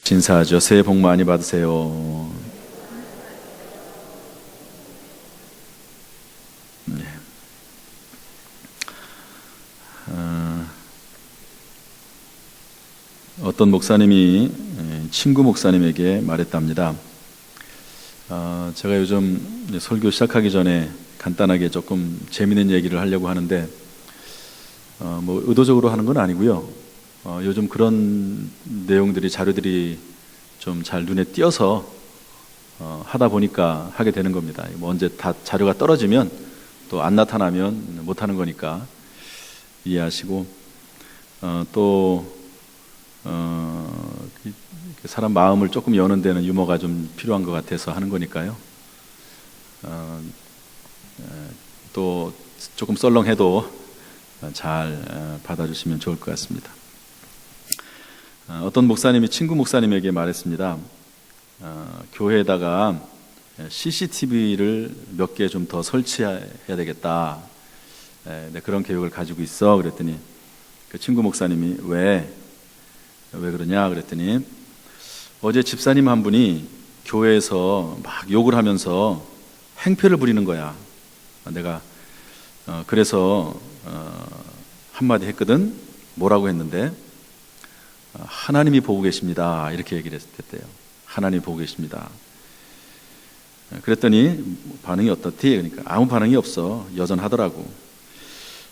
신사하죠. 새해 복 많이 받으세요. 네. 어떤 목사님이 친구 목사님에게 말했답니다. 제가 요즘 설교 시작하기 전에 간단하게 조금 재미있는 얘기를 하려고 하는데 뭐 의도적으로 하는 건 아니고요. 요즘 그런 내용들이 자료들이 좀 잘 눈에 띄어서 하다 보니까 하게 되는 겁니다. 뭐 언제 다 자료가 떨어지면 또 안 나타나면 못 하는 거니까 이해하시고 또 사람 마음을 조금 여는 데는 유머가 좀 필요한 것 같아서 하는 거니까요. 또 조금 썰렁해도 잘 받아주시면 좋을 것 같습니다. 어떤 목사님이 친구 목사님에게 말했습니다. 교회에다가 CCTV를 몇 개 좀 더 설치해야 되겠다. 네, 그런 계획을 가지고 있어. 그랬더니 그 친구 목사님이 왜 그러냐 그랬더니 어제 집사님 한 분이 교회에서 막 욕을 하면서 행패를 부리는 거야. 내가 그래서 한마디 했거든. 뭐라고 했는데 하나님이 보고 계십니다. 이렇게 얘기를 했대요. 하나님이 보고 계십니다. 그랬더니 반응이 어떻디? 그러니까 아무 반응이 없어. 여전하더라고.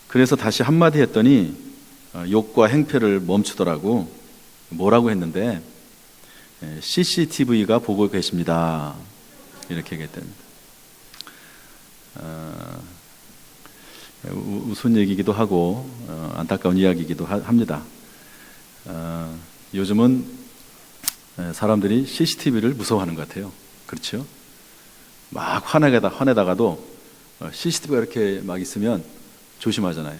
그래서 다시 한마디 했더니 욕과 행패를 멈추더라고. 뭐라고 했는데 CCTV가 보고 계십니다. 이렇게 얘기했답니다. 우스운 얘기이기도 하고 안타까운 이야기이기도 합니다. 요즘은 사람들이 CCTV를 무서워하는 것 같아요. 그렇죠? 막 화내다가도 CCTV가 이렇게 막 있으면 조심하잖아요.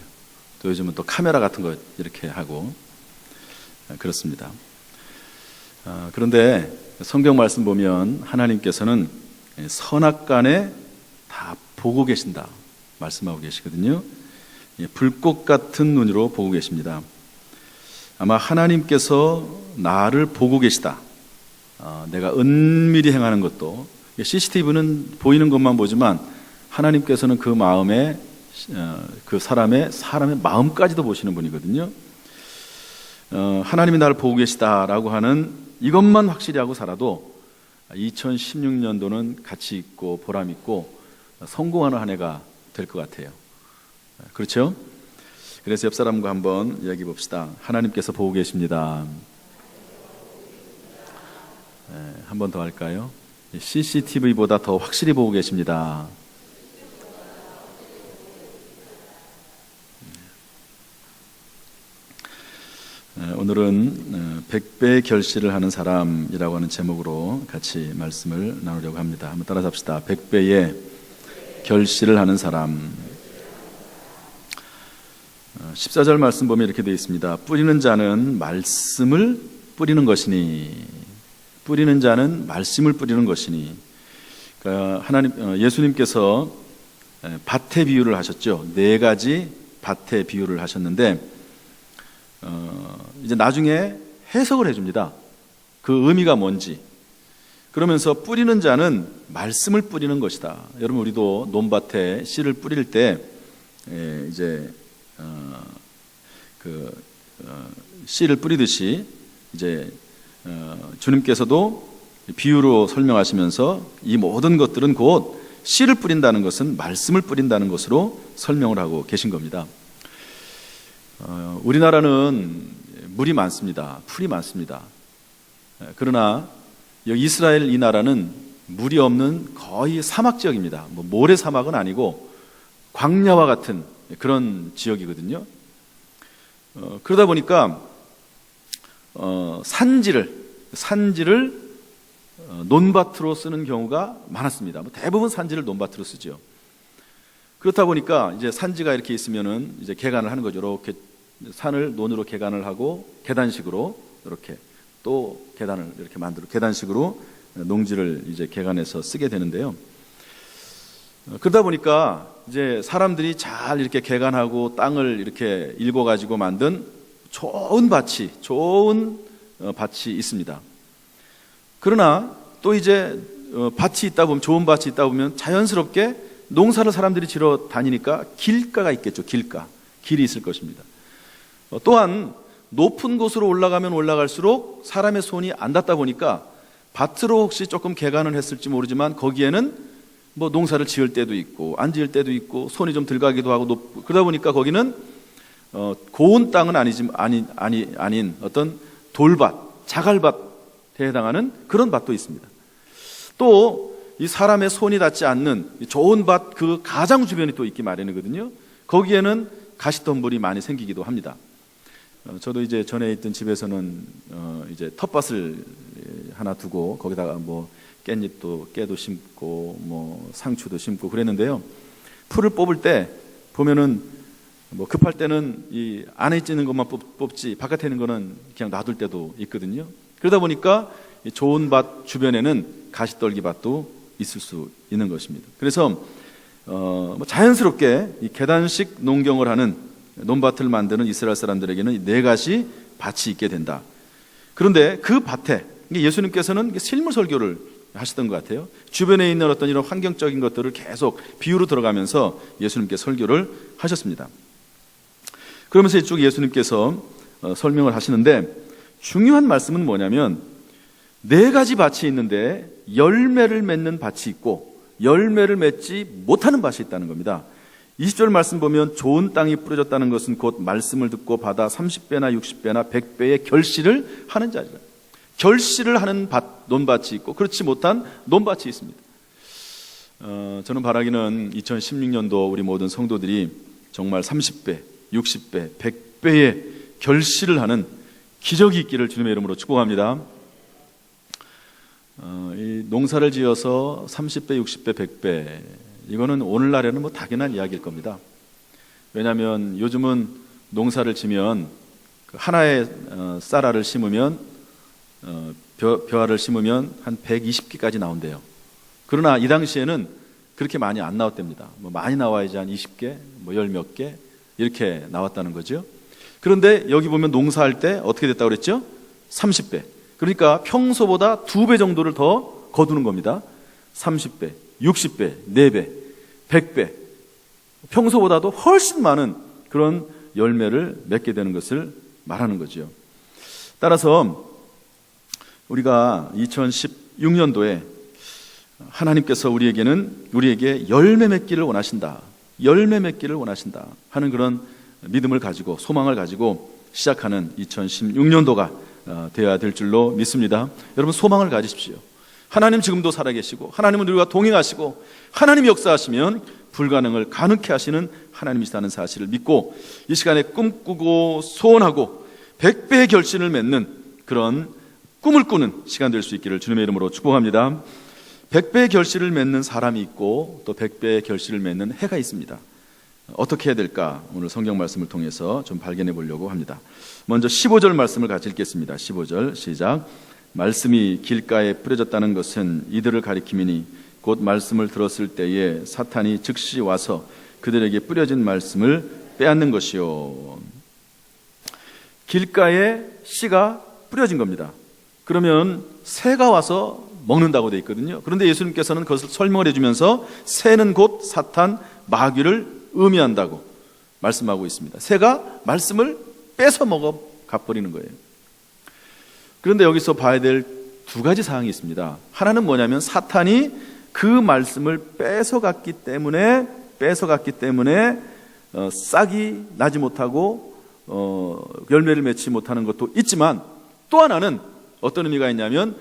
또 요즘은 또 카메라 같은 거 이렇게 하고 그렇습니다. 그런데 성경 말씀 보면 하나님께서는 선악간에 다 보고 계신다 말씀하고 계시거든요. 불꽃 같은 눈으로 보고 계십니다. 아마 하나님께서 나를 보고 계시다. 내가 은밀히 행하는 것도 CCTV는 보이는 것만 보지만 하나님께서는 그 마음에 그 사람의 마음까지도 보시는 분이거든요. 하나님이 나를 보고 계시다라고 하는 이것만 확실히 하고 살아도 2016년도는 가치 있고 보람 있고 성공하는 한 해가 될 것 같아요. 그렇죠? 그래서 옆 사람과 한번 이야기해 봅시다. 하나님께서 보고 계십니다. 한 번 더 할까요? CCTV보다 더 확실히 보고 계십니다. 오늘은 100배의 결실을 하는 사람이라고 하는 제목으로 같이 말씀을 나누려고 합니다. 한번 따라서 합시다. 100배의 결실을 하는 사람. 14절 말씀 보면 이렇게 되어 있습니다. 뿌리는 자는 말씀을 뿌리는 것이니, 뿌리는 자는 말씀을 뿌리는 것이니. 그러니까 예수님께서 밭의 비유를 하셨죠. 4가지 밭의 비유를 하셨는데 이제 나중에 해석을 해줍니다. 그 의미가 뭔지. 그러면서 뿌리는 자는 말씀을 뿌리는 것이다. 여러분 우리도 논밭에 씨를 뿌릴 때 이제 씨를 뿌리듯이 이제 주님께서도 비유로 설명하시면서 이 모든 것들은 곧 씨를 뿌린다는 것은 말씀을 뿌린다는 것으로 설명을 하고 계신 겁니다. 우리나라는 물이 많습니다. 풀이 많습니다. 그러나 이스라엘 이 나라는 물이 없는 거의 사막 지역입니다. 뭐 모래 사막은 아니고 광야와 같은 그런 지역이거든요. 그러다 보니까 산지를 논밭으로 쓰는 경우가 많았습니다. 대부분 산지를 논밭으로 쓰죠. 그렇다 보니까 이제 산지가 이렇게 있으면은 이제 개간을 하는 거죠. 이렇게 산을 논으로 개간을 하고 계단식으로 이렇게 또 계단을 이렇게 만들어 계단식으로 농지를 이제 개간해서 쓰게 되는데요. 그러다 보니까 이제 사람들이 잘 이렇게 개간하고 땅을 이렇게 일궈 가지고 만든 좋은 밭이 있습니다. 그러나 또 이제 밭이 있다 보면, 좋은 밭이 있다 보면 자연스럽게 농사를 사람들이 지러 다니니까 길가가 있겠죠. 길이 있을 것입니다. 또한 높은 곳으로 올라가면 올라갈수록 사람의 손이 안 닿다 보니까 밭으로 혹시 조금 개간을 했을지 모르지만 거기에는 뭐 농사를 지을 때도 있고 안 지을 때도 있고 손이 좀 들어가기도 하고 그러다 보니까 거기는 고운 땅은 아닌 어떤 돌밭, 자갈밭에 해당하는 그런 밭도 있습니다. 또 이 사람의 손이 닿지 않는 좋은 밭 그 가장 주변이 또 있기 마련이거든요. 거기에는 가시덤불이 많이 생기기도 합니다. 저도 이제 전에 있던 집에서는 이제 텃밭을 하나 두고 거기다가 뭐 깨도 심고 뭐 상추도 심고 그랬는데요. 풀을 뽑을 때 보면은 뭐 급할 때는 이 안에 있는 것만 뽑지 바깥에 있는 거는 그냥 놔둘 때도 있거든요. 그러다 보니까 좋은 밭 주변에는 가시떨기 밭도 있을 수 있는 것입니다. 그래서 뭐 자연스럽게 이 계단식 농경을 하는 논밭을 만드는 이스라엘 사람들에게는 네 가지 밭이 있게 된다. 그런데 그 밭에 예수님께서는 실물 설교를 하시던 것 같아요. 주변에 있는 어떤 이런 환경적인 것들을 계속 비유로 들어가면서 예수님께 설교를 하셨습니다. 그러면서 이쪽 예수님께서 설명을 하시는데 중요한 말씀은 뭐냐면 네 가지 밭이 있는데 열매를 맺는 밭이 있고 열매를 맺지 못하는 밭이 있다는 겁니다. 20절 말씀 보면 좋은 땅이 뿌려졌다는 것은 곧 말씀을 듣고 받아 30배나 60배나 100배의 결실을 하는 자리라. 결실을 하는 논밭이 있고 그렇지 못한 논밭이 있습니다. 저는 바라기는 2016년도 우리 모든 성도들이 정말 30배, 60배, 100배의 결실을 하는 기적이 있기를 주님의 이름으로 축복합니다. 이 농사를 지어서 30배, 60배, 100배 이거는 오늘날에는 뭐 당연한 이야기일 겁니다. 왜냐하면 요즘은 농사를 지면 하나의 쌀알을 심으면 벼알을 심으면 한 120개까지 나온대요. 그러나 이 당시에는 그렇게 많이 안 나왔답니다. 뭐 많이 나와야지 한 20개, 뭐 10몇 개 이렇게 나왔다는 거죠. 그런데 여기 보면 농사할 때 어떻게 됐다고 그랬죠? 30배. 그러니까 평소보다 2배 정도를 더 거두는 겁니다. 30배, 60배, 4배, 100배. 평소보다도 훨씬 많은 그런 열매를 맺게 되는 것을 말하는 거죠. 따라서 우리가 2016년도에 하나님께서 우리에게 열매 맺기를 원하신다. 열매 맺기를 원하신다 하는 그런 믿음을 가지고 소망을 가지고 시작하는 2016년도가 되어야 될 줄로 믿습니다. 여러분 소망을 가지십시오. 하나님 지금도 살아계시고 하나님은 우리와 동행하시고 하나님이 역사하시면 불가능을 가능케 하시는 하나님이시다는 사실을 믿고 이 시간에 꿈꾸고 소원하고 100배의 결실을 맺는 그런 꿈을 꾸는 시간 될 수 있기를 주님의 이름으로 축복합니다. 100배의 결실을 맺는 사람이 있고 또 100배의 결실을 맺는 해가 있습니다. 어떻게 해야 될까? 오늘 성경 말씀을 통해서 좀 발견해 보려고 합니다. 먼저 15절 말씀을 같이 읽겠습니다. 15절 시작. 말씀이 길가에 뿌려졌다는 것은 이들을 가리킴이니 곧 말씀을 들었을 때에 사탄이 즉시 와서 그들에게 뿌려진 말씀을 빼앗는 것이요. 길가에 씨가 뿌려진 겁니다. 그러면 새가 와서 먹는다고 되어 있거든요. 그런데 예수님께서는 그것을 설명을 해주면서 새는 곧 사탄, 마귀를 의미한다고 말씀하고 있습니다. 새가 말씀을 뺏어 먹어 가버리는 거예요. 그런데 여기서 봐야 될 두 가지 사항이 있습니다. 하나는 뭐냐면 사탄이 그 말씀을 뺏어갔기 때문에 싹이 나지 못하고 열매를 맺지 못하는 것도 있지만 또 하나는 어떤 의미가 있냐면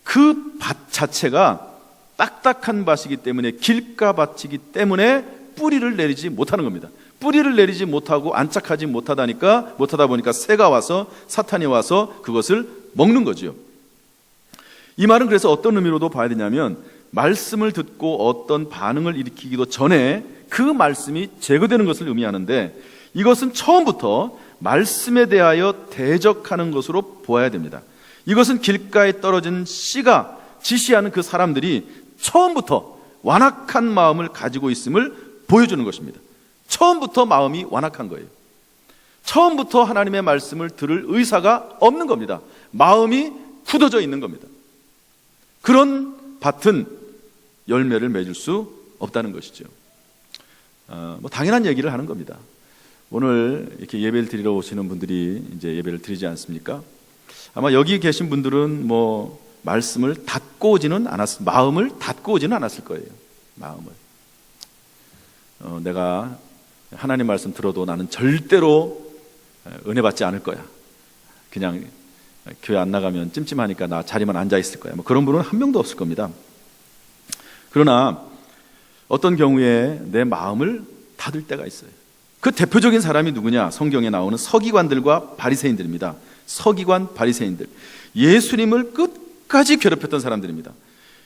그 밭 자체가 딱딱한 밭이기 때문에 길가밭이기 때문에 뿌리를 내리지 못하는 겁니다. 뿌리를 내리지 못하고 안착하지 못하다 보니까 새가 와서 사탄이 와서 그것을 먹는 거죠. 이 말은 그래서 어떤 의미로도 봐야 되냐면 말씀을 듣고 어떤 반응을 일으키기도 전에 그 말씀이 제거되는 것을 의미하는데 이것은 처음부터 말씀에 대하여 대적하는 것으로 보아야 됩니다. 이것은 길가에 떨어진 씨가 지시하는 그 사람들이 처음부터 완악한 마음을 가지고 있음을 보여주는 것입니다. 처음부터 마음이 완악한 거예요. 처음부터 하나님의 말씀을 들을 의사가 없는 겁니다. 마음이 굳어져 있는 겁니다. 그런 밭은 열매를 맺을 수 없다는 것이죠. 뭐 당연한 얘기를 하는 겁니다. 오늘 이렇게 예배를 드리러 오시는 분들이 이제 예배를 드리지 않습니까? 아마 여기 계신 분들은 뭐 말씀을 닫고 오지는 마음을 닫고 오지는 않았을 거예요. 마음을. 내가 하나님 말씀 들어도 나는 절대로 은혜 받지 않을 거야. 그냥 교회 안 나가면 찜찜하니까 나 자리만 앉아 있을 거야. 뭐 그런 분은 한 명도 없을 겁니다. 그러나 어떤 경우에 내 마음을 닫을 때가 있어요. 그 대표적인 사람이 누구냐? 성경에 나오는 서기관들과 바리새인들입니다. 서기관, 바리새인들. 예수님을 끝까지 괴롭혔던 사람들입니다.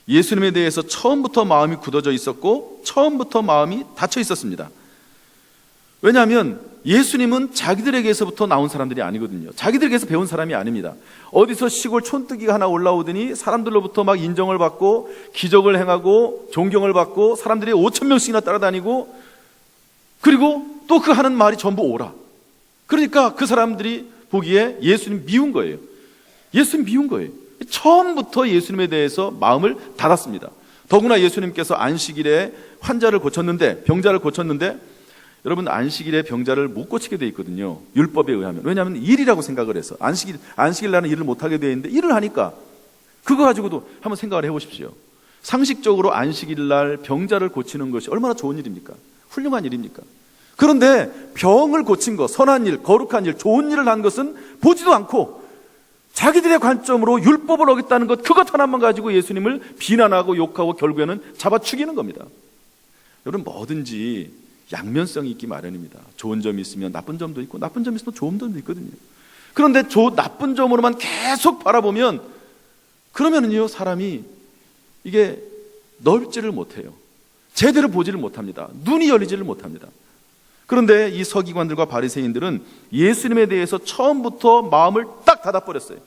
예수님에 대해서 처음부터 마음이 굳어져 있었고 처음부터 마음이 닫혀 있었습니다. 왜냐하면 예수님은 자기들에게서부터 나온 사람들이 아니거든요. 자기들에게서 배운 사람이 아닙니다. 어디서 시골 촌뜨기가 하나 올라오더니 사람들로부터 막 인정을 받고 기적을 행하고 존경을 받고 사람들이 5,000명씩이나 따라다니고 그리고 또 그 하는 말이 전부 오라. 그러니까 그 사람들이 보기에 예수님 미운 거예요. 예수님 미운 거예요. 처음부터 예수님에 대해서 마음을 닫았습니다. 더구나 예수님께서 안식일에 환자를 고쳤는데, 병자를 고쳤는데, 여러분 안식일에 병자를 못 고치게 돼 있거든요. 율법에 의하면. 왜냐하면 일이라고 생각을 해서 안식일 날은 일을 못하게 돼 있는데 일을 하니까 그거 가지고도 한번 생각을 해보십시오. 상식적으로 안식일 날 병자를 고치는 것이 얼마나 좋은 일입니까? 훌륭한 일입니까? 그런데 병을 고친 것, 선한 일, 거룩한 일, 좋은 일을 한 것은 보지도 않고 자기들의 관점으로 율법을 어겼다는 것, 그것 하나만 가지고 예수님을 비난하고 욕하고 결국에는 잡아 죽이는 겁니다. 여러분 뭐든지 양면성이 있기 마련입니다. 좋은 점이 있으면 나쁜 점도 있고 나쁜 점이 있으면 좋은 점도 있거든요. 그런데 나쁜 점으로만 계속 바라보면 그러면은요 사람이 이게 넓지를 못해요. 제대로 보지를 못합니다. 눈이 열리지를 못합니다. 그런데 이 서기관들과 바리새인들은 예수님에 대해서 처음부터 마음을 딱 닫아버렸어요.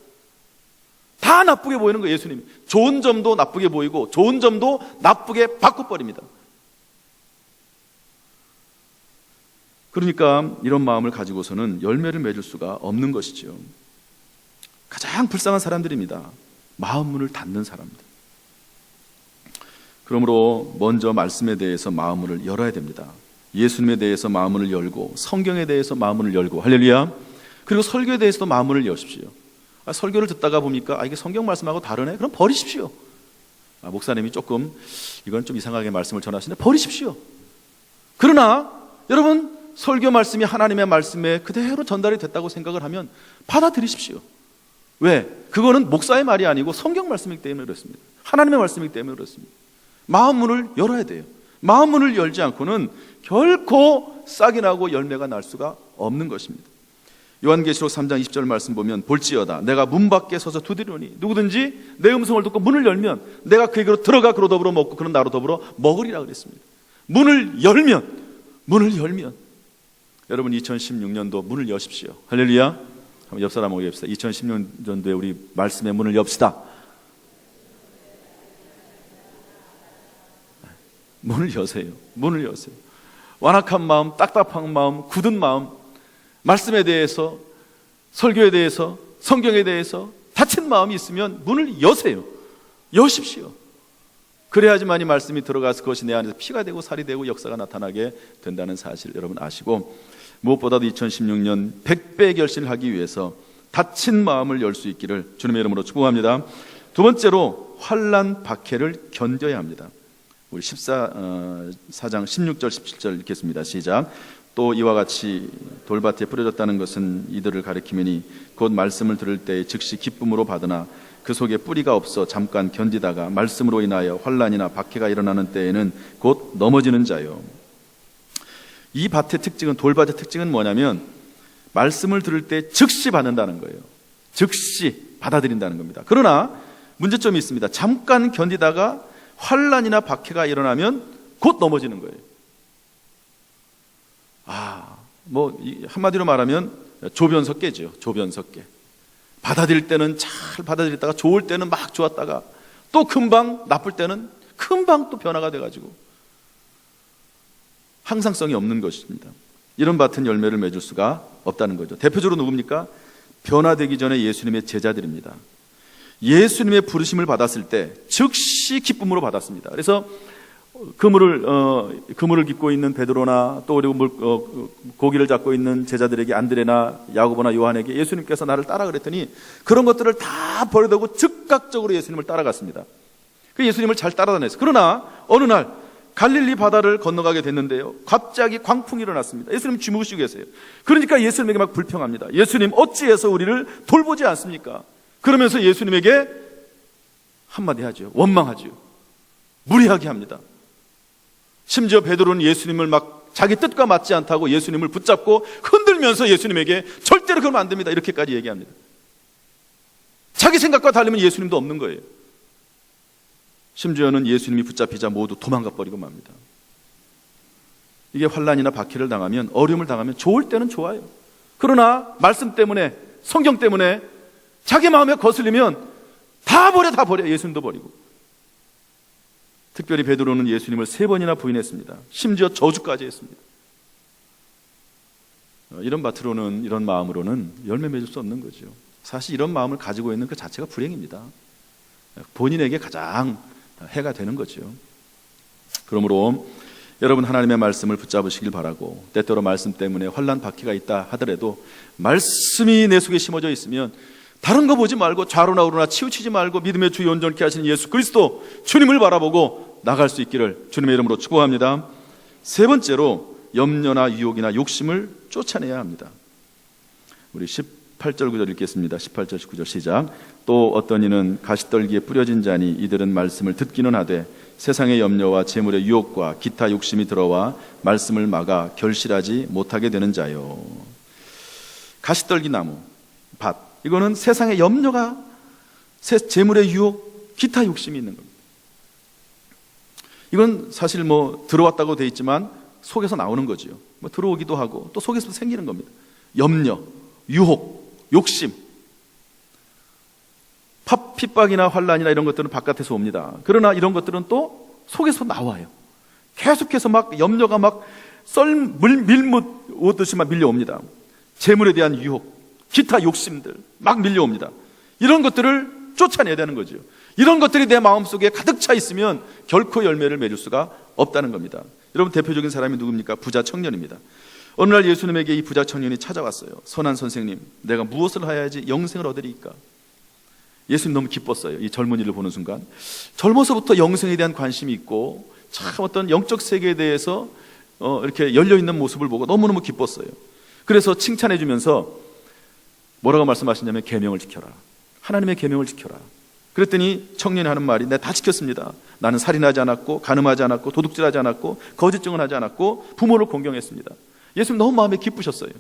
다 나쁘게 보이는 거예요. 예수님이 좋은 점도 나쁘게 보이고 좋은 점도 나쁘게 바꿔버립니다. 그러니까 이런 마음을 가지고서는 열매를 맺을 수가 없는 것이죠. 가장 불쌍한 사람들입니다. 마음 문을 닫는 사람들. 그러므로 먼저 말씀에 대해서 마음을 열어야 됩니다. 예수님에 대해서 마음을 열고 성경에 대해서 마음을 열고 할렐루야. 그리고 설교에 대해서도 마음을 여십시오. 설교를 듣다가 보니까 이게 성경 말씀하고 다르네? 그럼 버리십시오. 목사님이 조금 이건 좀 이상하게 말씀을 전하시는데 버리십시오. 그러나 여러분 설교 말씀이 하나님의 말씀에 그대로 전달이 됐다고 생각을 하면 받아들이십시오. 왜? 그거는 목사의 말이 아니고 성경 말씀이기 때문에 그렇습니다. 하나님의 말씀이기 때문에 그렇습니다. 마음 문을 열어야 돼요. 마음 문을 열지 않고는 결코 싹이 나고 열매가 날 수가 없는 것입니다. 요한계시록 3장 20절 말씀 보면 볼지어다 내가 문 밖에 서서 두드리노니 누구든지 내 음성을 듣고 문을 열면 내가 그에게로 들어가 그로 더불어 먹고 그는 나로 더불어 먹으리라 그랬습니다. 문을 열면 여러분 2016년도 문을 여십시오. 할렐루야. 한번 옆 사람하고 얘기합시다. 2016년도에 우리 말씀의 문을 엽시다. 문을 여세요. 문을 여세요. 완악한 마음, 딱딱한 마음, 굳은 마음, 말씀에 대해서, 설교에 대해서, 성경에 대해서 닫힌 마음이 있으면 문을 여세요. 여십시오. 그래야지만 이 말씀이 들어가서 그것이 내 안에서 피가 되고 살이 되고 역사가 나타나게 된다는 사실 여러분 아시고, 무엇보다도 2016년 100배의 결신을 하기 위해서 닫힌 마음을 열 수 있기를 주님의 이름으로 축복합니다. 두 번째로 환난 박해를 견뎌야 합니다. 우리 4장 16절 17절 읽겠습니다. 시작. 또 이와 같이 돌밭에 뿌려졌다는 것은 이들을 가리키매니 곧 말씀을 들을 때 즉시 기쁨으로 받으나 그 속에 뿌리가 없어 잠깐 견디다가 말씀으로 인하여 환난이나 박해가 일어나는 때에는 곧 넘어지는 자요. 이 밭의 특징은, 돌밭의 특징은 뭐냐면 말씀을 들을 때 즉시 받는다는 거예요. 즉시 받아들인다는 겁니다. 그러나 문제점이 있습니다. 잠깐 견디다가 환난이나 박해가 일어나면 곧 넘어지는 거예요. 한마디로 말하면 조변석깨죠. 조변석깨. 받아들일 때는 잘 받아들였다가 좋을 때는 막 좋았다가 또 금방 나쁠 때는 금방 또 변화가 돼가지고 항상성이 없는 것입니다. 이런 밭은 열매를 맺을 수가 없다는 거죠. 대표적으로 누굽니까? 변화되기 전에 예수님의 제자들입니다. 예수님의 부르심을 받았을 때 즉시 기쁨으로 받았습니다. 그래서 그물을 깃고 있는 베드로나 또 그리고 고기를 잡고 있는 제자들에게 안드레나 야고보나 요한에게 예수님께서 나를 따라 그랬더니 그런 것들을 다 버려두고 즉각적으로 예수님을 따라갔습니다. 그 예수님을 잘 따라다녔어요. 그러나 어느 날 갈릴리 바다를 건너가게 됐는데요, 갑자기 광풍이 일어났습니다. 예수님 주무시고 계세요. 그러니까 예수님에게 막 불평합니다. 예수님, 어찌해서 우리를 돌보지 않습니까? 그러면서 예수님에게 한마디 하죠. 원망하죠. 무리하게 합니다. 심지어 베드로는 예수님을 막 자기 뜻과 맞지 않다고 예수님을 붙잡고 흔들면서 예수님에게 절대로 그러면 안 됩니다, 이렇게까지 얘기합니다. 자기 생각과 다르면 예수님도 없는 거예요. 심지어는 예수님이 붙잡히자 모두 도망가 버리고 맙니다. 이게 환난이나 박해를 당하면, 어려움을 당하면 좋을 때는 좋아요. 그러나 말씀 때문에, 성경 때문에 자기 마음에 거슬리면 다 버려. 예수님도 버리고. 특별히 베드로는 예수님을 3번이나 부인했습니다. 심지어 저주까지 했습니다. 이런 마음으로는 열매 맺을 수 없는 거죠. 사실 이런 마음을 가지고 있는 그 자체가 불행입니다. 본인에게 가장 해가 되는 거죠. 그러므로 여러분, 하나님의 말씀을 붙잡으시길 바라고, 때때로 말씀 때문에 환난 박해가 있다 하더라도 말씀이 내 속에 심어져 있으면 다른 거 보지 말고 좌로나 우로나 치우치지 말고 믿음의 주 온전케 하시는 예수 그리스도 주님을 바라보고 나갈 수 있기를 주님의 이름으로 축복합니다. 3번째로 염려나 유혹이나 욕심을 쫓아내야 합니다. 우리 18절 9절 읽겠습니다. 18절 19절 시작. 또 어떤 이는 가시떨기에 뿌려진 자니 이들은 말씀을 듣기는 하되 세상의 염려와 재물의 유혹과 기타 욕심이 들어와 말씀을 막아 결실하지 못하게 되는 자요. 가시떨기 나무 밭, 이거는 세상의 염려가, 재물의 유혹, 기타 욕심이 있는 겁니다. 이건 사실 들어왔다고 돼 있지만 속에서 나오는 거죠. 들어오기도 하고 또 속에서 생기는 겁니다. 염려, 유혹, 욕심. 핍박이나 환난이나 이런 것들은 바깥에서 옵니다. 그러나 이런 것들은 또 속에서 나와요. 계속해서 막 염려가 막 밀묻 오듯이 막 밀려옵니다. 재물에 대한 유혹, 기타 욕심들 막 밀려옵니다. 이런 것들을 쫓아내야 되는 거죠. 이런 것들이 내 마음속에 가득 차 있으면 결코 열매를 맺을 수가 없다는 겁니다. 여러분, 대표적인 사람이 누굽니까? 부자 청년입니다. 어느 날 예수님에게 이 부자 청년이 찾아왔어요. 선한 선생님, 내가 무엇을 해야지 영생을 얻으리이까? 예수님 너무 기뻤어요. 이 젊은이를 보는 순간 젊어서부터 영생에 대한 관심이 있고 참 어떤 영적 세계에 대해서 이렇게 열려있는 모습을 보고 너무너무 기뻤어요. 그래서 칭찬해 주면서 뭐라고 말씀하시냐면 계명을 지켜라. 하나님의 계명을 지켜라. 그랬더니 청년이 하는 말이, 내가 다 지켰습니다. 나는 살인하지 않았고 간음하지 않았고 도둑질하지 않았고 거짓 증언하지 않았고 부모를 공경했습니다. 예수님 너무 마음에 기쁘셨어요.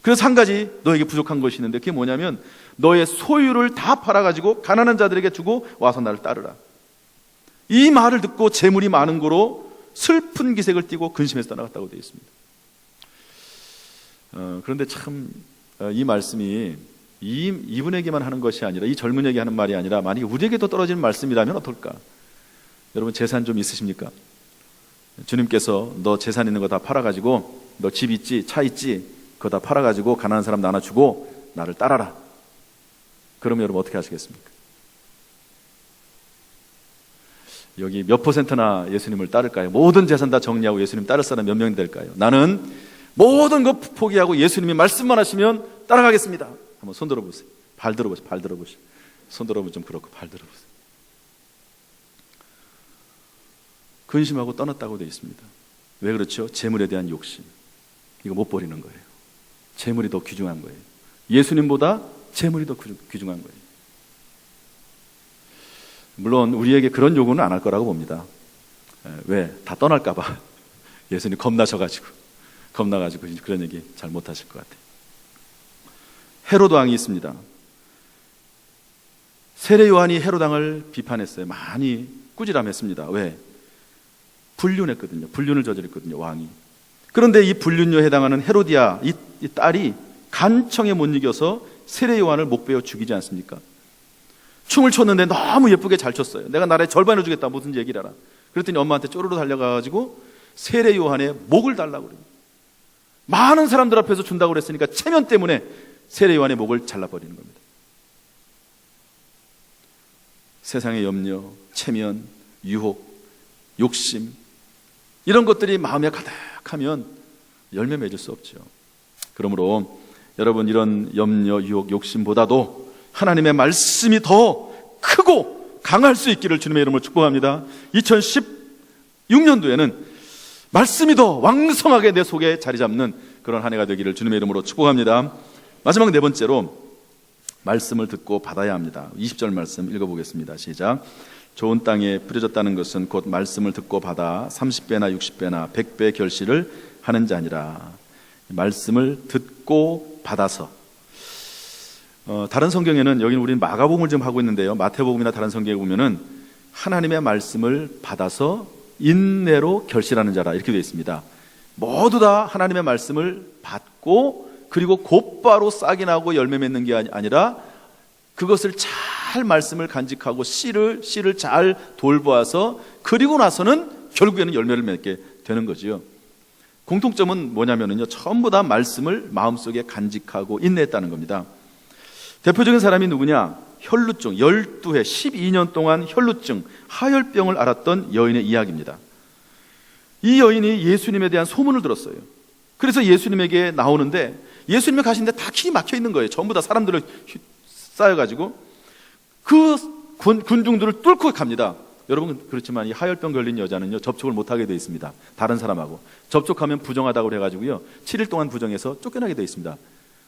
그래서 한 가지 너에게 부족한 것이 있는데 그게 뭐냐면 너의 소유를 다 팔아가지고 가난한 자들에게 주고 와서 나를 따르라. 이 말을 듣고 재물이 많은 거로 슬픈 기색을 띠고 근심해서 떠나갔다고 되어 있습니다. 그런데 참 이 말씀이 이분에게만 하는 것이 아니라, 이 젊은이에게 하는 말이 아니라 만약에 우리에게도 떨어지는 말씀이라면 어떨까? 여러분, 재산 좀 있으십니까? 주님께서 너 재산 있는 거 다 팔아가지고, 너 집 있지, 차 있지, 그거 다 팔아가지고 가난한 사람 나눠주고 나를 따라라. 그러면 여러분 어떻게 하시겠습니까? 여기 몇 %나 예수님을 따를까요? 모든 재산 다 정리하고 예수님 따를 사람 몇 명이 될까요? 나는 모든 거 포기하고 예수님이 말씀만 하시면 따라가겠습니다. 한번 손 들어보세요. 발 들어보세요. 발 들어보세요. 손 들어보면 좀 그렇고 발 들어보세요. 근심하고 떠났다고 되어 있습니다. 왜 그렇죠? 재물에 대한 욕심. 이거 못 버리는 거예요. 재물이 더 귀중한 거예요. 예수님보다 재물이 더 귀중한 거예요. 물론 우리에게 그런 요구는 안 할 거라고 봅니다. 왜? 다 떠날까 봐. 예수님 겁나가지고 그런 얘기 잘 못하실 것 같아요. 헤롯 왕이 있습니다. 세례 요한이 헤롯 왕을 비판했어요. 많이 꾸지람했습니다. 왜? 불륜했거든요. 불륜을 저질렀거든요, 왕이. 그런데 이 불륜녀에 해당하는 헤로디아, 이 딸이 간청에 못 이겨서 세례 요한을 목베어 죽이지 않습니까? 춤을 췄는데 너무 예쁘게 잘 췄어요. 내가 나라의 절반을 주겠다, 무슨 얘기를 하라. 그랬더니 엄마한테 쪼르르 달려가가지고 세례 요한의 목을 달라고 그래요. 많은 사람들 앞에서 준다고 그랬으니까 체면 때문에 세례 요한의 목을 잘라버리는 겁니다. 세상의 염려, 체면, 유혹, 욕심, 이런 것들이 마음에 가득하면 열매 맺을 수 없죠. 그러므로 여러분, 이런 염려, 유혹, 욕심보다도 하나님의 말씀이 더 크고 강할 수 있기를 주님의 이름으로 축복합니다. 2016년도에는 말씀이 더 왕성하게 내 속에 자리 잡는 그런 한 해가 되기를 주님의 이름으로 축복합니다. 마지막 네 번째로, 말씀을 듣고 받아야 합니다. 20절 말씀 읽어보겠습니다. 시작. 좋은 땅에 뿌려졌다는 것은 곧 말씀을 듣고 받아 30배나 60배나 100배 결실을 하는 자니라. 말씀을 듣고 받아서, 다른 성경에는, 여기는 우리는 마가복음을 지금 하고 있는데요, 마태복음이나 다른 성경에 보면은 하나님의 말씀을 받아서 인내로 결실하는 자라 이렇게 되어 있습니다. 모두 다 하나님의 말씀을 받고 그리고 곧바로 싹이 나고 열매 맺는 게 아니라 그것을 잘 말씀을 간직하고 씨를 잘 돌보아서 그리고 나서는 결국에는 열매를 맺게 되는 거지요. 공통점은 뭐냐면요, 전부 다 말씀을 마음속에 간직하고 인내했다는 겁니다. 대표적인 사람이 누구냐? 혈루증 12해 12년 동안 혈루증 하혈병을 앓았던 여인의 이야기입니다. 이 여인이 예수님에 대한 소문을 들었어요. 그래서 예수님에게 나오는데 예수님이 가시는데 다 길이 막혀 있는 거예요. 전부 다 사람들을 쌓여가지고 그 군중들을 뚫고 갑니다. 여러분, 그렇지만 이 하혈병 걸린 여자는요, 접촉을 못하게 되어 있습니다. 다른 사람하고 접촉하면 부정하다고 그래가지고요, 7일 동안 부정해서 쫓겨나게 되어 있습니다.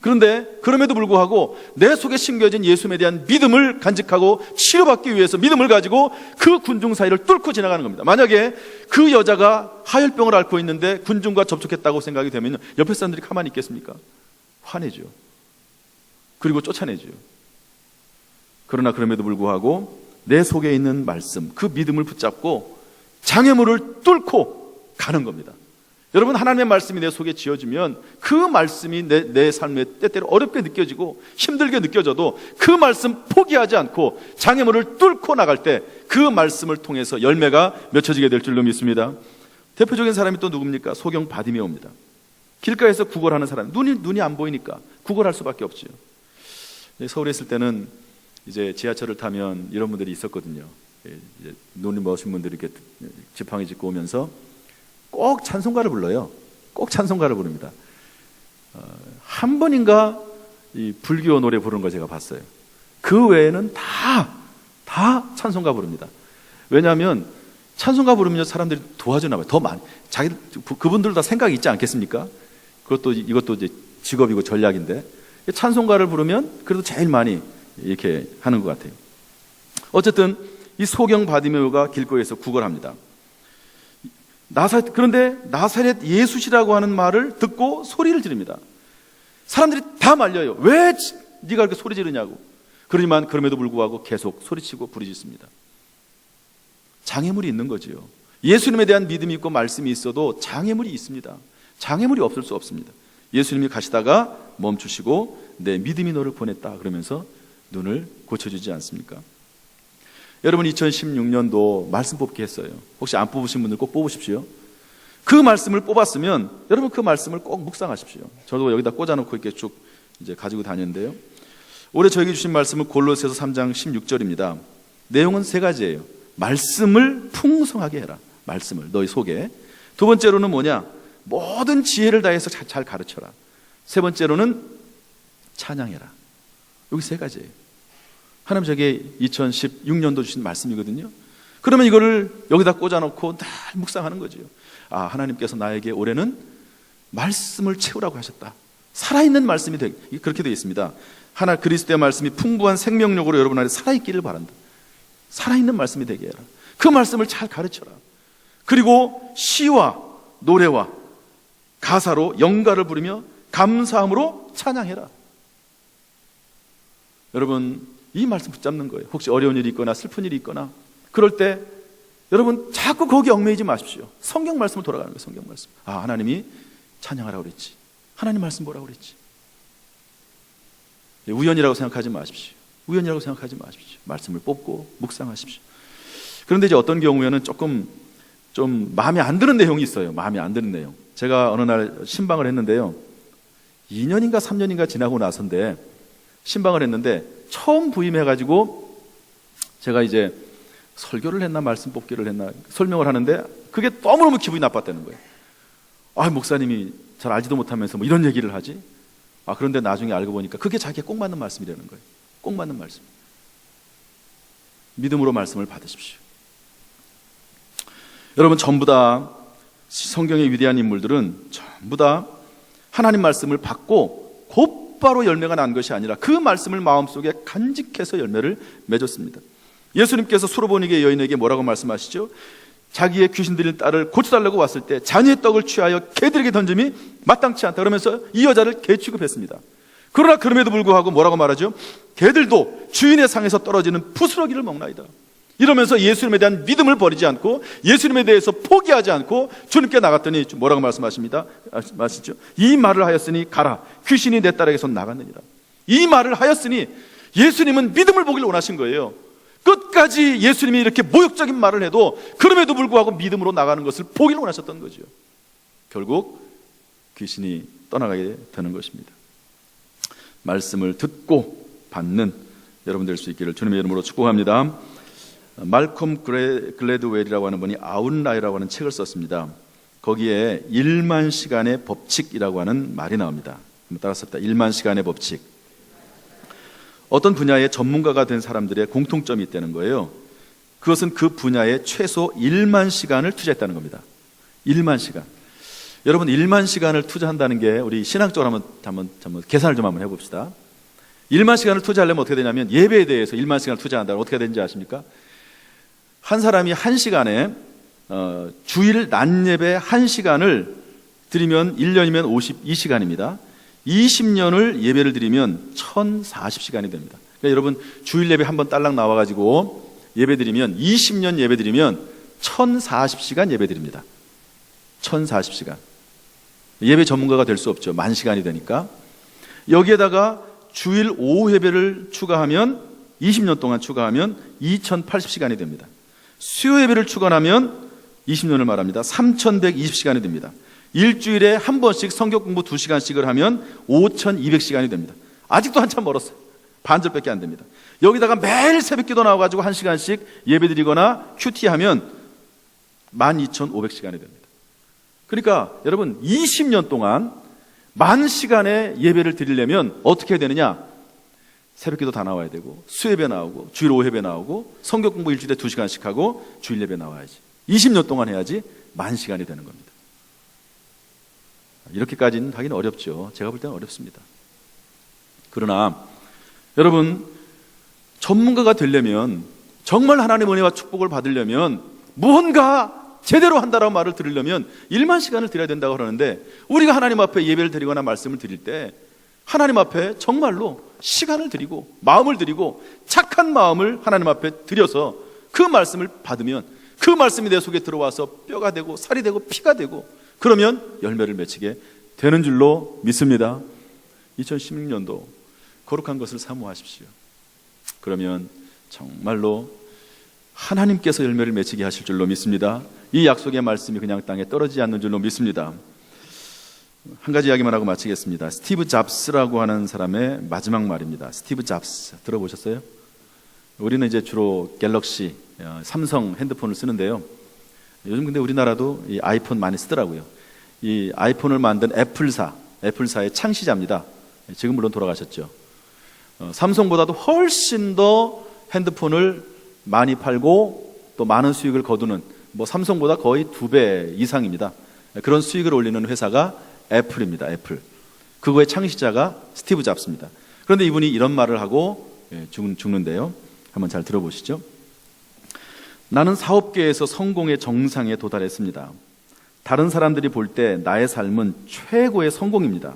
그런데 그럼에도 불구하고 내 속에 심겨진 예수님에 대한 믿음을 간직하고 치료받기 위해서 믿음을 가지고 그 군중 사이를 뚫고 지나가는 겁니다. 만약에 그 여자가 하혈병을 앓고 있는데 군중과 접촉했다고 생각이 되면 옆에 사람들이 가만히 있겠습니까? 화내죠. 그리고 쫓아내죠. 그러나 그럼에도 불구하고 내 속에 있는 말씀, 그 믿음을 붙잡고 장애물을 뚫고 가는 겁니다. 여러분, 하나님의 말씀이 내 속에 지어지면 그 말씀이 내 삶에 때때로 어렵게 느껴지고 힘들게 느껴져도 그 말씀 포기하지 않고 장애물을 뚫고 나갈 때 그 말씀을 통해서 열매가 맺혀지게 될 줄로 믿습니다. 대표적인 사람이 또 누굽니까? 소경 바디메오입니다. 길가에서 구걸하는 사람, 눈이 안 보이니까 구걸할 수밖에 없죠. 서울에 있을 때는 이제 지하철을 타면 이런 분들이 있었거든요. 이제 눈이 머신 분들이 이렇게 지팡이 짚고 오면서 꼭 찬송가를 불러요. 꼭 찬송가를 부릅니다. 한 번인가 이 불교 노래 부르는 거 제가 봤어요. 그 외에는 다 찬송가 부릅니다. 왜냐하면 찬송가 부르면 사람들이 도와주나 봐요. 더 많이. 그분들도 다 생각이 있지 않겠습니까? 이것도 이제 직업이고 전략인데, 찬송가를 부르면 그래도 제일 많이 이렇게 하는 것 같아요. 어쨌든 이 소경 바디메오가 길거리에서 구걸합니다. 그런데 나사렛 예수시라고 하는 말을 듣고 소리를 지릅니다. 사람들이 다 말려요. 왜 네가 그렇게 소리 지르냐고. 그러지만 그럼에도 불구하고 계속 소리치고 부르짖습니다. 장애물이 있는 거지요. 예수님에 대한 믿음이 있고 말씀이 있어도 장애물이 있습니다. 장애물이 없을 수 없습니다. 예수님이 가시다가 멈추시고 내 믿음이 너를 보냈다 그러면서 눈을 고쳐주지 않습니까? 여러분, 2016년도 말씀 뽑기 했어요. 혹시 안 뽑으신 분들 꼭 뽑으십시오. 그 말씀을 뽑았으면 여러분 그 말씀을 꼭 묵상하십시오. 저도 여기다 꽂아놓고 이렇게 쭉 이제 가지고 다니는데요. 올해 저에게 주신 말씀은 골로새서 3장 16절입니다. 내용은 세 가지예요. 말씀을 풍성하게 해라. 말씀을 너희 속에. 두 번째로는 뭐냐? 모든 지혜를 다해서 잘 가르쳐라. 세 번째로는 찬양해라. 여기 세 가지예요. 하나님 저에게 2016년도 주신 말씀이거든요. 그러면 이거를 여기다 꽂아놓고 늘 묵상하는 거죠. 아, 하나님께서 나에게 올해는 말씀을 채우라고 하셨다. 살아있는 말씀이 그렇게 되어 있습니다. 하나 그리스도의 말씀이 풍부한 생명력으로 여러분 안에 살아있기를 바란다. 살아있는 말씀이 되게 해라. 그 말씀을 잘 가르쳐라. 그리고 시와 노래와 가사로 영가를 부르며 감사함으로 찬양해라. 여러분, 이 말씀 붙잡는 거예요. 혹시 어려운 일이 있거나 슬픈 일이 있거나 그럴 때 여러분 자꾸 거기 얽매이지 마십시오. 성경 말씀을 돌아가는 거예요. 성경 말씀. 아, 하나님이 찬양하라고 그랬지. 하나님 말씀 보라고 그랬지. 우연이라고 생각하지 마십시오. 우연이라고 생각하지 마십시오. 말씀을 뽑고 묵상하십시오. 그런데 이제 어떤 경우에는 조금 좀 마음에 안 드는 내용이 있어요. 마음에 안 드는 내용. 제가 어느 날 신방을 했는데요. 2년인가 3년인가 지나고 나서인데 신방을 했는데 처음 부임해가지고 제가 이제 설교를 했나 말씀 뽑기를 했나 설명을 하는데 그게 너무너무 기분이 나빴다는 거예요. 목사님이 잘 알지도 못하면서 뭐 이런 얘기를 하지? 그런데 나중에 알고 보니까 그게 자기에 꼭 맞는 말씀이라는 거예요. 꼭 맞는 말씀. 믿음으로 말씀을 받으십시오. 여러분, 전부 다 성경의 위대한 인물들은 전부 다 하나님 말씀을 받고 곧바로 열매가 난 것이 아니라 그 말씀을 마음속에 간직해서 열매를 맺었습니다. 예수님께서 수로보니게 여인에게 뭐라고 말씀하시죠? 자기의 귀신 들린 딸을 고쳐달라고 왔을 때 자녀의 떡을 취하여 개들에게 던짐이 마땅치 않다 그러면서 이 여자를 개 취급했습니다. 그러나 그럼에도 불구하고 뭐라고 말하죠? 개들도 주인의 상에서 떨어지는 부스러기를 먹나이다. 이러면서 예수님에 대한 믿음을 버리지 않고 예수님에 대해서 포기하지 않고 주님께 나갔더니 뭐라고 말씀하십니다? 마시죠? 이 말을 하였으니 가라, 귀신이 내 딸에게서 나갔느니라. 이 말을 하였으니 예수님은 믿음을 보길 원하신 거예요. 끝까지 예수님이 이렇게 모욕적인 말을 해도 그럼에도 불구하고 믿음으로 나가는 것을 보길 원하셨던 거죠. 결국 귀신이 떠나가게 되는 것입니다. 말씀을 듣고 받는 여러분 될 수 있기를 주님의 이름으로 축복합니다. 말콤 글래드웰이라고 하는 분이 아웃라이라고 하는 책을 썼습니다. 거기에 1만 시간의 법칙이라고 하는 말이 나옵니다. 한번 따라서 1만 시간의 법칙. 어떤 분야의 전문가가 된 사람들의 공통점이 있다는 거예요. 그것은 그 분야에 최소 1만 시간을 투자했다는 겁니다. 1만 시간. 여러분, 1만 시간을 투자한다는 게 우리 신학적으로 한번 계산을 좀 한번 해봅시다. 1만 시간을 투자하려면 어떻게 되냐면 예배에 대해서 1만 시간을 투자한다면 어떻게 되는지 아십니까? 한 사람이 1시간에 주일 낮 예배 1시간을 드리면 1년이면 52시간입니다. 20년을 예배를 드리면 1040시간이 됩니다. 그러니까 여러분, 주일 예배 한번 딸랑 나와가지고 예배 드리면 20년 예배 드리면 1040시간 예배 드립니다. 1040시간. 예배 전문가가 될 수 없죠. 10,000시간이 되니까. 여기에다가 주일 오후 예배를 추가하면 20년 동안 추가하면 2080시간이 됩니다. 수요 예배를 추가하면 20년을 말합니다. 3120시간이 됩니다. 일주일에 한 번씩 성경 공부 2시간씩을 하면 5200시간이 됩니다. 아직도 한참 멀었어요. 반절밖에 안 됩니다. 여기다가 매일 새벽기도 나와가지고 1시간씩 예배드리거나 큐티하면 12500시간이 됩니다. 그러니까 여러분, 20년 동안 10,000시간의 예배를 드리려면 어떻게 해야 되느냐? 새벽기도 다 나와야 되고 수예배 나오고 주일 오후 예배 나오고 성경 공부 일주일에 2시간씩 하고 주일 예배 나와야지. 20년 동안 해야지 10,000시간이 되는 겁니다. 이렇게까지는 하기는 어렵죠. 제가 볼 때는 어렵습니다. 그러나 여러분, 전문가가 되려면, 정말 하나님의 은혜와 축복을 받으려면, 무언가 제대로 한다라는 말을 들으려면 1만 시간을 드려야 된다고 그러는데, 우리가 하나님 앞에 예배를 드리거나 말씀을 드릴 때 하나님 앞에 정말로 시간을 드리고 마음을 드리고 착한 마음을 하나님 앞에 드려서 그 말씀을 받으면 그 말씀이 내 속에 들어와서 뼈가 되고 살이 되고 피가 되고 그러면 열매를 맺히게 되는 줄로 믿습니다. 2016년도 거룩한 것을 사모하십시오. 그러면 정말로 하나님께서 열매를 맺히게 하실 줄로 믿습니다. 이 약속의 말씀이 그냥 땅에 떨어지지 않는 줄로 믿습니다. 한 가지 이야기만 하고 마치겠습니다. 스티브 잡스라고 하는 사람의 마지막 말입니다. 스티브 잡스 들어보셨어요? 우리는 이제 주로 갤럭시, 삼성 핸드폰을 쓰는데요. 요즘 근데 우리나라도 이 아이폰 많이 쓰더라고요. 이 아이폰을 만든 애플사의 창시자입니다. 지금 물론 돌아가셨죠. 삼성보다도 훨씬 더 핸드폰을 많이 팔고 또 많은 수익을 거두는, 삼성보다 거의 2배 이상입니다. 그런 수익을 올리는 회사가 애플입니다. 애플. 그거의 창시자가 스티브 잡스입니다. 그런데 이분이 이런 말을 하고 죽는데요. 한번 잘 들어보시죠. 나는 사업계에서 성공의 정상에 도달했습니다. 다른 사람들이 볼 때 나의 삶은 최고의 성공입니다.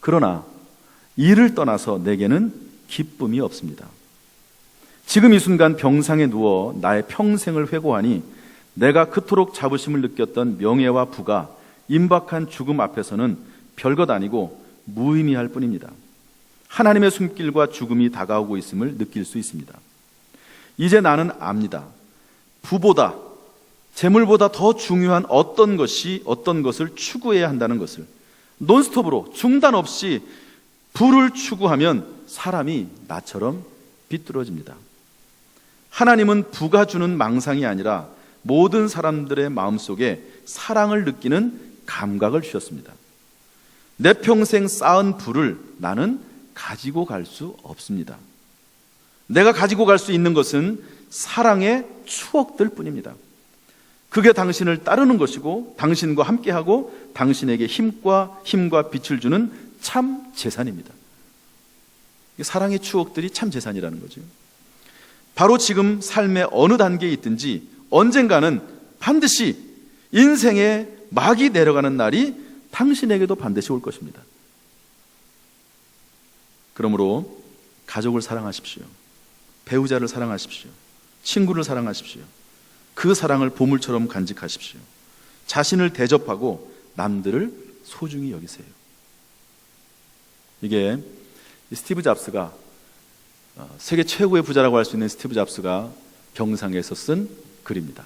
그러나 이를 떠나서 내게는 기쁨이 없습니다. 지금 이 순간 병상에 누워 나의 평생을 회고하니 내가 그토록 자부심을 느꼈던 명예와 부가 임박한 죽음 앞에서는 별것 아니고 무의미할 뿐입니다. 하나님의 숨길과 죽음이 다가오고 있음을 느낄 수 있습니다. 이제 나는 압니다. 부보다, 재물보다 더 중요한 어떤 것을 추구해야 한다는 것을. 논스톱으로 중단 없이 부를 추구하면 사람이 나처럼 비뚤어집니다. 하나님은 부가 주는 망상이 아니라 모든 사람들의 마음속에 사랑을 느끼는 감각을 주셨습니다. 내 평생 쌓은 부를 나는 가지고 갈 수 없습니다. 내가 가지고 갈 수 있는 것은 사랑의 추억들 뿐입니다. 그게 당신을 따르는 것이고 당신과 함께하고 당신에게 힘과 빛을 주는 참 재산입니다. 사랑의 추억들이 참 재산이라는 거죠. 바로 지금 삶의 어느 단계에 있든지 언젠가는 반드시 인생의 막이 내려가는 날이 당신에게도 반드시 올 것입니다. 그러므로 가족을 사랑하십시오. 배우자를 사랑하십시오. 친구를 사랑하십시오. 그 사랑을 보물처럼 간직하십시오. 자신을 대접하고 남들을 소중히 여기세요. 이게 스티브 잡스가 세계 최고의 부자라고 할 수 있는 스티브 잡스가 병상에서 쓴 글입니다.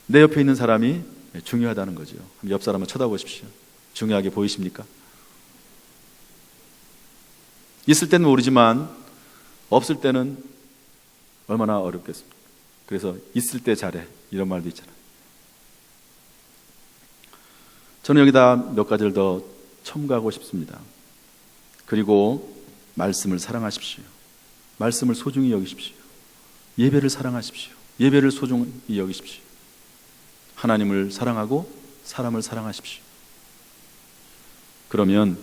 내 옆에 있는 사람이 중요하다는 거죠. 옆 사람을 쳐다보십시오. 중요하게 보이십니까? 있을 때는 모르지만 없을 때는 얼마나 어렵겠습니까? 그래서 있을 때 잘해 이런 말도 있잖아요. 저는 여기다 몇 가지를 더 첨가하고 싶습니다. 그리고 말씀을 사랑하십시오. 말씀을 소중히 여기십시오. 예배를 사랑하십시오. 예배를 소중히 여기십시오. 하나님을 사랑하고 사람을 사랑하십시오. 그러면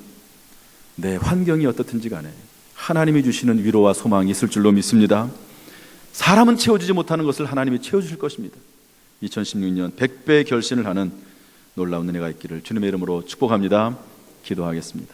내 환경이 어떻든지 간에 하나님이 주시는 위로와 소망이 있을 줄로 믿습니다. 사람은 채워주지 못하는 것을 하나님이 채워주실 것입니다. 2016년 100배의 결신을 하는 놀라운 은혜가 있기를 주님의 이름으로 축복합니다. 기도하겠습니다.